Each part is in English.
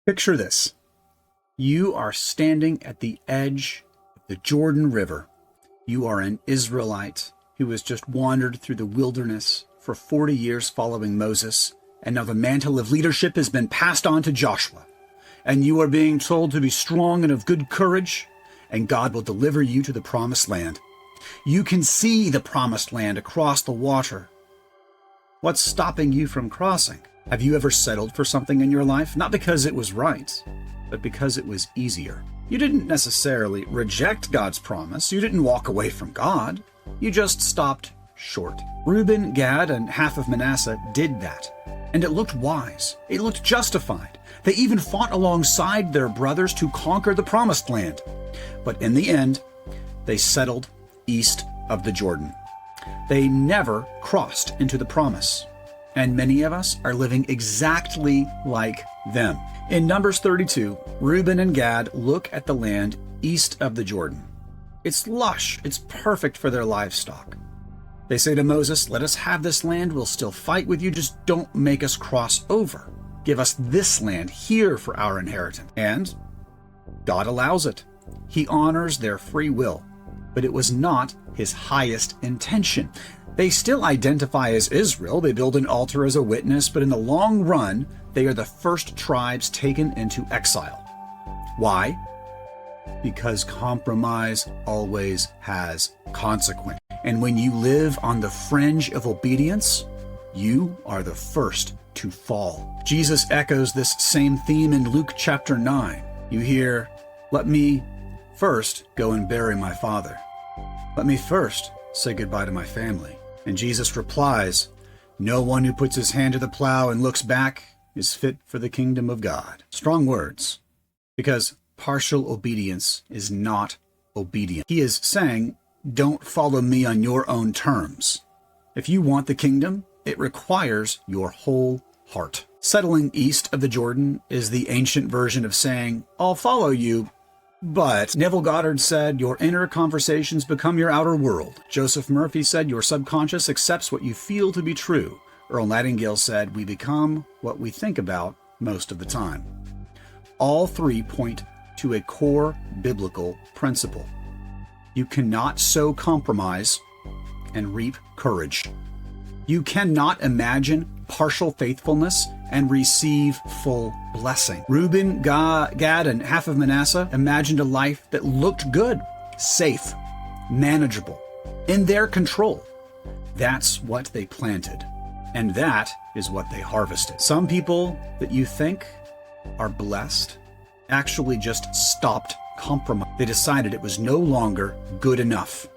Picture this. You are standing at the edge of the Jordan River. You are an Israelite who has just wandered through the wilderness for 40 years following Moses, and now the mantle of leadership has been passed on to Joshua. And you are being told to be strong and of good courage, and God will deliver you to the promised land. You can see the promised land across the water. What's stopping you from crossing? Have you ever settled for something in your life? Not because it was right, but because it was easier. You didn't necessarily reject God's promise. You didn't walk away from God. You just stopped short. Reuben, Gad, and half of Manasseh did that. And it looked wise. It looked justified. They even fought alongside their brothers to conquer the promised land. But in the end, they settled east of the Jordan. They never crossed into the promise. And many of us are living exactly like them. In Numbers 32, Reuben and Gad look at the land east of the Jordan. It's lush. It's perfect for their livestock. They say to Moses, "Let us have this land. We'll still fight with you. Just don't make us cross over. Give us this land here for our inheritance." And God allows it. He honors their free will. But it was not his highest intention. They still identify as Israel. They build an altar as a witness, but in the long run, they are the first tribes taken into exile. Why? Because compromise always has consequence. And when you live on the fringe of obedience, you are the first to fall. Jesus echoes this same theme in Luke chapter 9. You hear, "Let me first go and bury my father. Let me first say goodbye to my family." And Jesus replies, "No one who puts his hand to the plow and looks back is fit for the kingdom of God." Strong words, because partial obedience is not obedience. He is saying, don't follow me on your own terms. If you want the kingdom, it requires your whole heart. Settling east of the Jordan is the ancient version of saying, "I'll follow you," but Neville Goddard said, "Your inner conversations become your outer world." Joseph Murphy said, "Your subconscious accepts what you feel to be true." Earl Nightingale said, "We become what we think about most of the time." All three point to a core biblical principle. You cannot sow compromise and reap courage. You cannot imagine partial faithfulness and receive full blessing. Reuben, Gad, and half of Manasseh imagined a life that looked good, safe, manageable, in their control. That's what they planted, and that is what they harvested. Some people that you think are blessed actually just stopped compromise. They decided it was no longer good enough.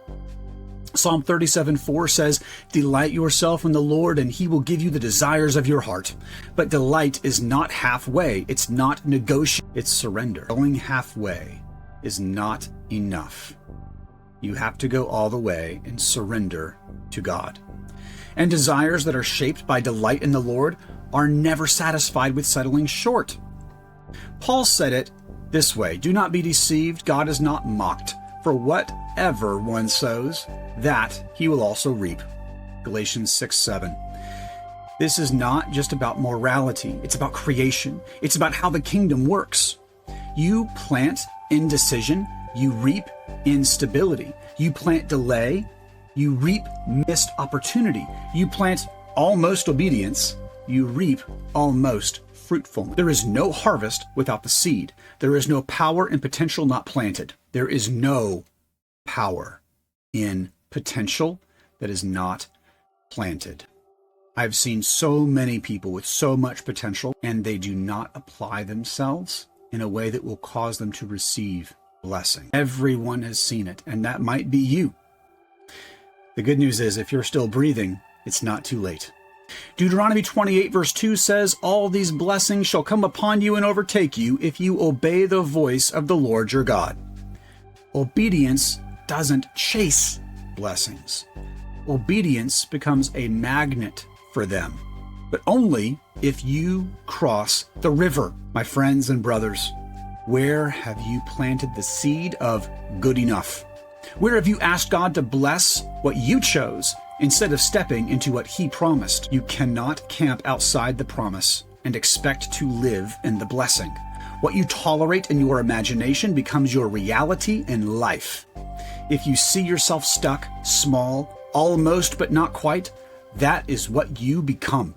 Psalm 37:4 says, "Delight yourself in the Lord, and he will give you the desires of your heart." But delight is not halfway. It's not negotiable. It's surrender. Going halfway is not enough. You have to go all the way and surrender to God. And desires that are shaped by delight in the Lord are never satisfied with settling short. Paul said it this way, "Do not be deceived. God is not mocked. For whatever one sows, that he will also reap." Galatians 6:7. This is not just about morality. It's about creation. It's about how the kingdom works. You plant indecision, you reap instability. You plant delay, you reap missed opportunity. You plant almost obedience, you reap almost fruitfulness. There is no harvest without the seed. There is no power in potential not planted. There is no power in potential that is not planted. I've seen so many people with so much potential, and they do not apply themselves in a way that will cause them to receive blessing. Everyone has seen it, and that might be you. The good news is, if you're still breathing, it's not too late. Deuteronomy 28 verse 2 says, "All these blessings shall come upon you and overtake you if you obey the voice of the Lord your God." Obedience doesn't chase blessings. Obedience becomes a magnet for them, but only if you cross the river. My friends and brothers, where have you planted the seed of good enough? Where have you asked God to bless what you chose instead of stepping into what he promised? You cannot camp outside the promise and expect to live in the blessing. What you tolerate in your imagination becomes your reality in life. If you see yourself stuck, small, almost but not quite, that is what you become.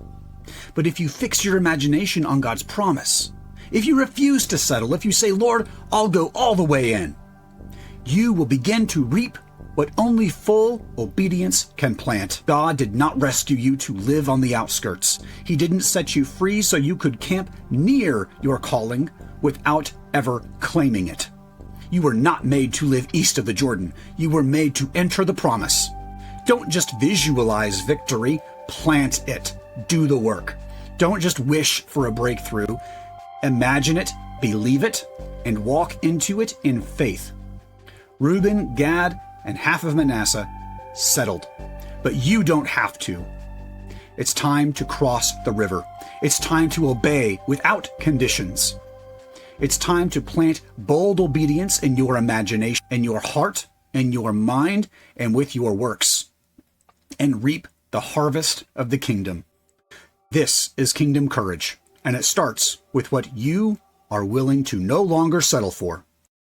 But if you fix your imagination on God's promise, if you refuse to settle, if you say, Lord, I'll go all the way in, you will begin to reap what only full obedience can plant. God did not rescue you to live on the outskirts. He didn't set you free so you could camp near your calling without ever claiming it. You were not made to live east of the Jordan. You were made to enter the promise. Don't just visualize victory, plant it. Do the work. Don't just wish for a breakthrough. Imagine it, believe it, and walk into it in faith. Reuben, Gad, and half of Manasseh settled. But you don't have to. It's time to cross the river. It's time to obey without conditions. It's time to plant bold obedience in your imagination, in your heart, in your mind, and with your works, and reap the harvest of the kingdom. This is kingdom courage, and it starts with what you are willing to no longer settle for.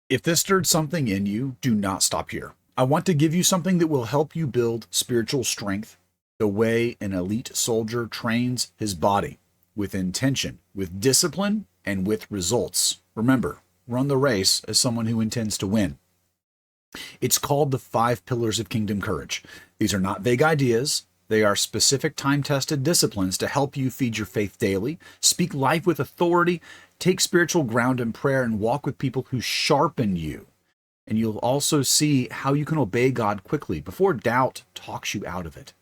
If this stirred something in you, do not stop here. I want to give you something that will help you build spiritual strength, the way an elite soldier trains his body, with intention, with discipline, and with results. Remember, run the race as someone who intends to win. It's called the 5 Pillars of Kingdom Courage. These are not vague ideas. They are specific time-tested disciplines to help you feed your faith daily, speak life with authority, take spiritual ground in prayer, and walk with people who sharpen you. And you'll also see how you can obey God quickly before doubt talks you out of it.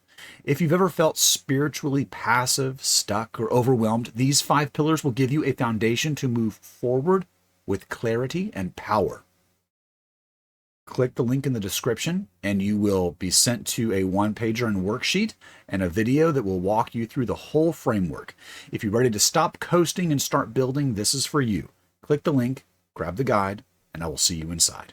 If you've ever felt spiritually passive, stuck, or overwhelmed, these 5 pillars will give you a foundation to move forward with clarity and power. Click the link in the description and you will be sent to a 1-pager and worksheet and a video that will walk you through the whole framework. If you're ready to stop coasting and start building, this is for you. Click the link, grab the guide, and I will see you inside.